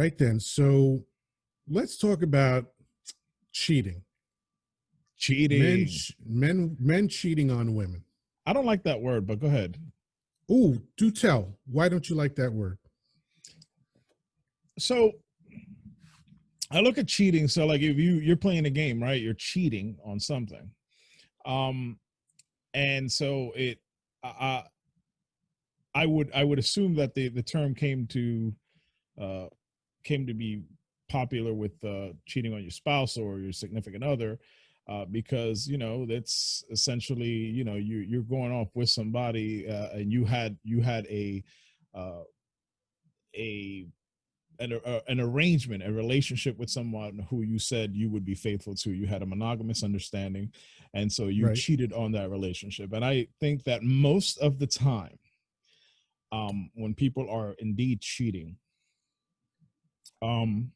right then. So let's talk about cheating. Cheating. Men cheating on women. I don't like that word, but go ahead. Oh, do tell. Why don't you like that word? So I look at cheating. So like if you're playing a game, right? You're cheating on something. Um, and so I, I would assume that the term uh, came to be popular with cheating on your spouse or your significant other, because that's essentially you're going off with somebody, and you had uh, a an arrangement, a relationship with someone who you said you would be faithful to. You had a monogamous understanding, and so you Right. cheated on that relationship. And I think that most of the time, when people are indeed cheating, um,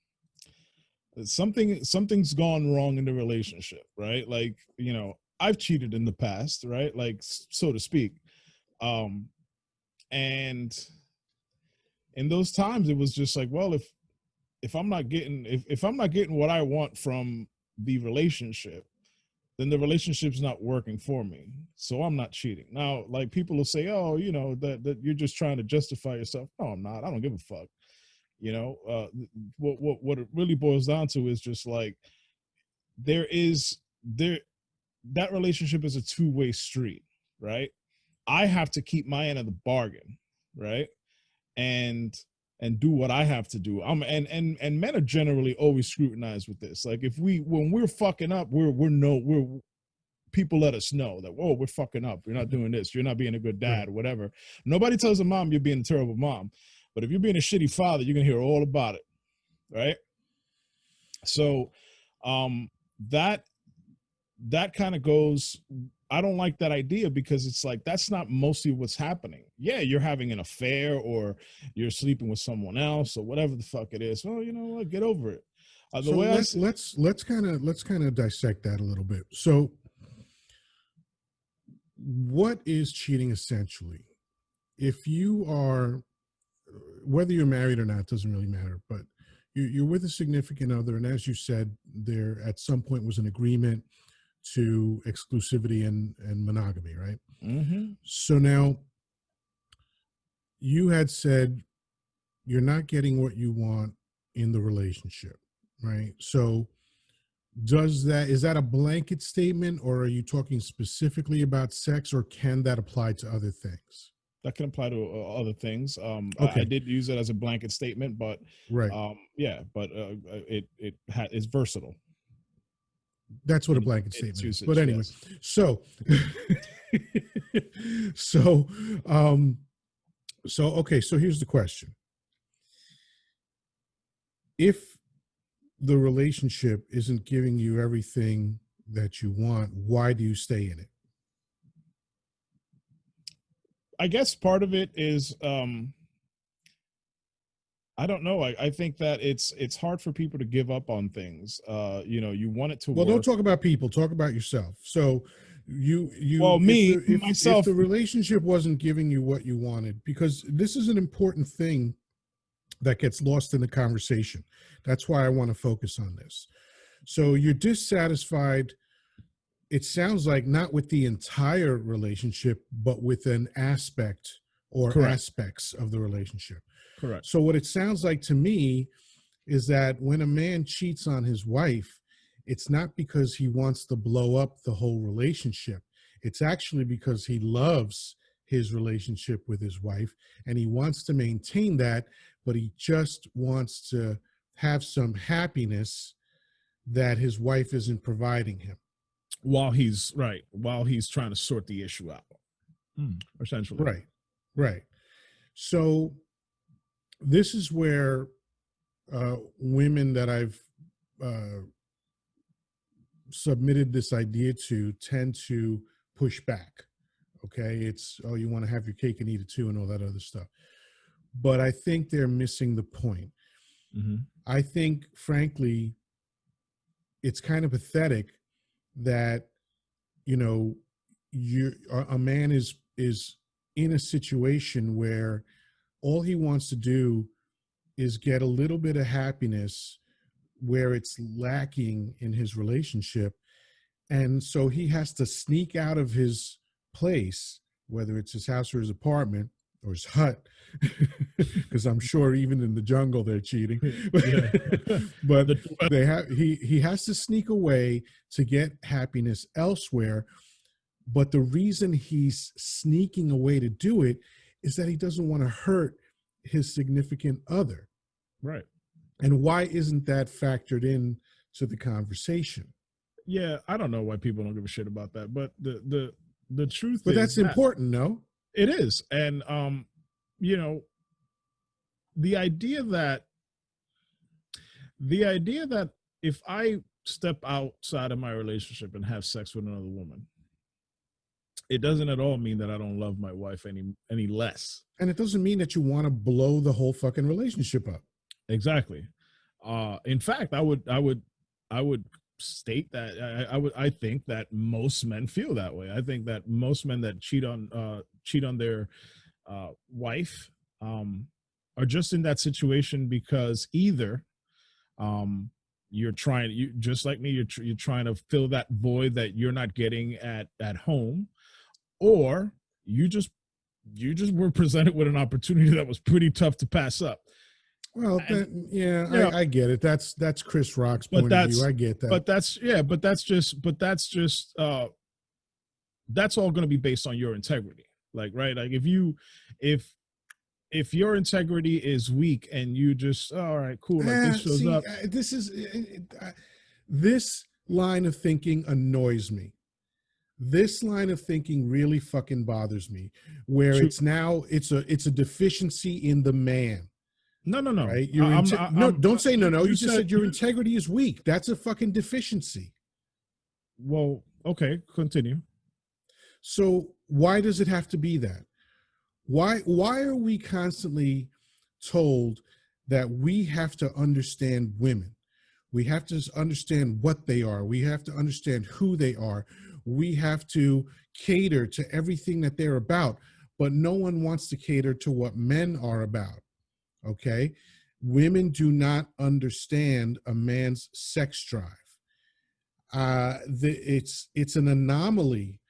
something's gone wrong in the relationship, right? Like, I've cheated in the past, right? Like, so to speak. Um, and in those times, it was just like, well, if I'm not getting if I'm not getting what I want from the relationship, then the relationship's not working for me. So I'm not cheating. Now, like, people will say, oh, that you're just trying to justify yourself. No, I'm not. I don't give a fuck. What it really boils down to is just like, there is there that relationship is a two-way street, right? I have to keep my end of the bargain, right? And do what I have to do. And men are generally always scrutinized with this. Like, when we're fucking up, we're people let us know that, whoa, we're fucking up. You're not doing this. You're not being a good dad, Right. or whatever. Nobody tells a mom you're being a terrible mom. But if you're being a shitty father, you're gonna hear all about it, right? So, that that kind of goes. I don't like that idea, because it's like, that's not mostly what's happening. Yeah, you're having an affair, or you're sleeping with someone else, or whatever the fuck it is. Well, you know what? Get over it. The So way I let see, let's kind of dissect that a little bit. So what is cheating essentially? If you are, whether you're married or not doesn't really matter, but you're with a significant other, and as you said, there at some point was an agreement to exclusivity and monogamy, right? mm-hmm. So now you had said you're not getting what you want in the relationship, right? So is that a blanket statement, or are you talking specifically about sex, or can that apply to other things? That can apply to other things. I Okay, did use it as a blanket statement, but right. yeah, but it's versatile That's what a in blanket its statement is. But usage. anyway, Yes. so so um so okay, so here's the question. If the relationship isn't giving you everything that you want, why do you stay in it? I guess part of it is, I don't know. I think that it's hard for people to give up on things. You want it to Well, don't work. talk about people, talk about yourself. So Well, if me the if myself. the relationship wasn't giving you what you wanted, because this is an important thing that gets lost in the conversation. That's why I want to focus on this. So you're dissatisfied, it sounds like, not with the entire relationship, but with an aspect or Correct. aspects of the relationship. Correct. So what it sounds like to me is that when a man cheats on his wife, it's not because he wants to blow up the whole relationship. It's actually because he loves his relationship with his wife and he wants to maintain that, but he just wants to have some happiness that his wife isn't providing him. While he's trying to sort the issue out, essentially. Right, right. So this is where women that I've uh, submitted this idea to tend to push back. Okay, it's, oh, you want to have your cake and eat it too, and all that other stuff. But I think they're missing the point. Mm-hmm. I think, frankly, it's kind of pathetic that, you know, a man is in a situation where all he wants to do is get a little bit of happiness where it's lacking in his relationship. And so he has to sneak out of his place, whether it's his house or his apartment or his hut, because I'm sure even in the jungle they're cheating. Yeah. But The, he has to sneak away to get happiness elsewhere. But the reason he's sneaking away to do it is that he doesn't want to hurt his significant other. right. And why isn't that factored in to the conversation? Yeah, I don't know why people don't give a shit about that, but the truth But is that's that important, no? it is. And you know, the idea that the idea that if I step outside of my relationship and have sex with another woman, it doesn't at all mean that I don't love my wife any less. And it doesn't mean that you want to blow the whole fucking relationship up. Exactly. In fact, I would state that I think that most men feel that way. I think that most men that cheat on their wife are just in that situation because either you're trying, you just like me, you're trying to fill that void that you're not getting at home, or you just were presented with an opportunity that was pretty tough to pass up. Well, And yeah, you know, I get it. That's Chris Rock's but point of view. I get that. That's all going to be based on your integrity. Like, right, like if if your integrity is weak and you just, all right, cool, like this shows See, up. this line of thinking annoys me. This line of thinking really fucking bothers me, where Shoot, it's a deficiency in the man. no, Right? No, I'm don't say no, no. you You just said said your integrity is weak. That's a fucking deficiency. well, okay, continue. So why does it have to be that? Why are we constantly told that we have to understand women? We have to understand what they are. We have to understand who they are. We have to cater to everything that they're about, but no one wants to cater to what men are about. Okay? Women do not understand a man's sex drive. It's an anomaly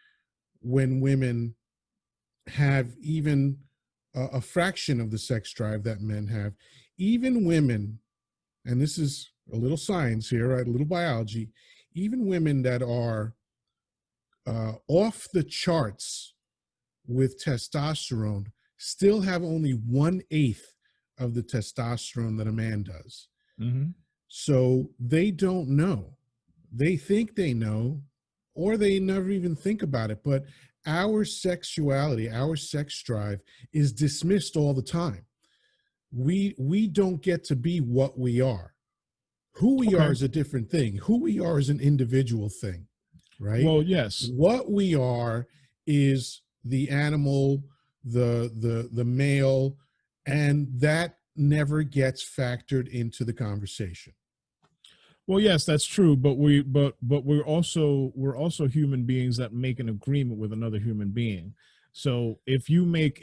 when women have even a fraction of the sex drive that men have. Even women, and this is a little science here, right? A little biology. Even women that are off the charts with testosterone still have only 1/8 of the testosterone that a man does. Mm-hmm. So they don't know. They think they know, or they never even think about it. But our sexuality, our sex drive is dismissed all the time. We don't get to be what we are. Who we are Okay. is a different thing. Who we are is an individual thing, right? Well, yes. What we are is the animal, the male, and that never gets factored into the conversation. Well, yes, that's true, but we're also human beings that make an agreement with another human being. So if you make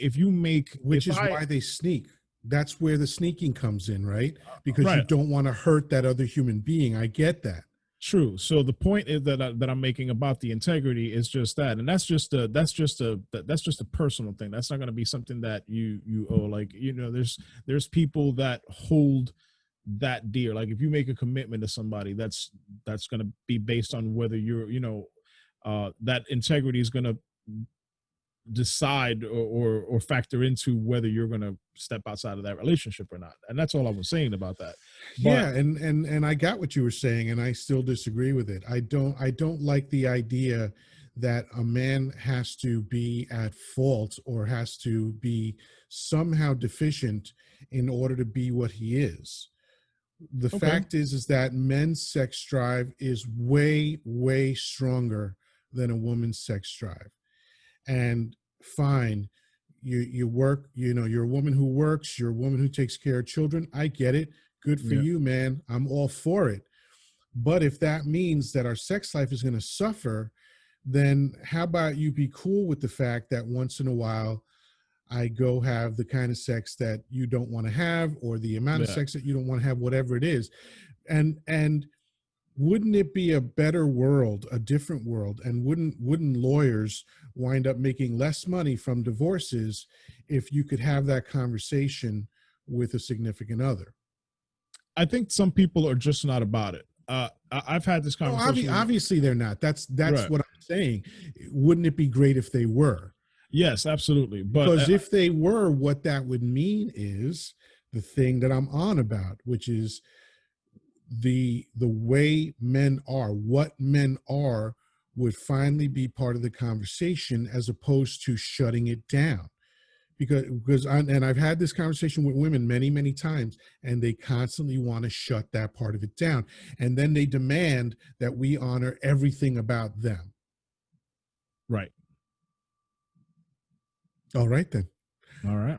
Which if is I why they sneak. That's where the sneaking comes in, right? Because you right, don't want to hurt that other human being. I get that. true. So the point is that I'm making about the integrity is just that, and that's just a personal thing. That's not going to be something that you owe. Like, you know, there's people that hold that dear. Like, if you make a commitment to somebody, that's going to be based on whether you're, you know, that integrity is going to decide or factor into whether you're going to step outside of that relationship or not. And that's all I was saying about that. But Yeah, and I got what you were saying, and I still disagree with it. I don't like the idea that a man has to be at fault or has to be somehow deficient in order to be what he is. The okay, fact is that men's sex drive is way stronger than a woman's sex drive. And fine, you work, you know, you're a woman who works, you're a woman who takes care of children. I get it. Good for yeah, you, man. I'm all for it. But if that means that our sex life is going to suffer, then how about you be cool with the fact that once in a while I go have the kind of sex that you don't want to have, or the amount of Yeah. sex that you don't want to have, whatever it is. And wouldn't it be a better world, a different world, and wouldn't lawyers wind up making less money from divorces if you could have that conversation with a significant other? I think some people are just not about it. I've had this No, conversation with, obviously they're not. That's right. what I'm saying. Wouldn't it be great if they were? Yes, absolutely. But Because if they were, what that would mean is the thing that I'm on about, which is the way men are, what men are, would finally be part of the conversation as opposed to shutting it down. And I've had this conversation with women many times, and they constantly want to shut that part of it down, and then they demand that we honor everything about them. right. All right then. All right.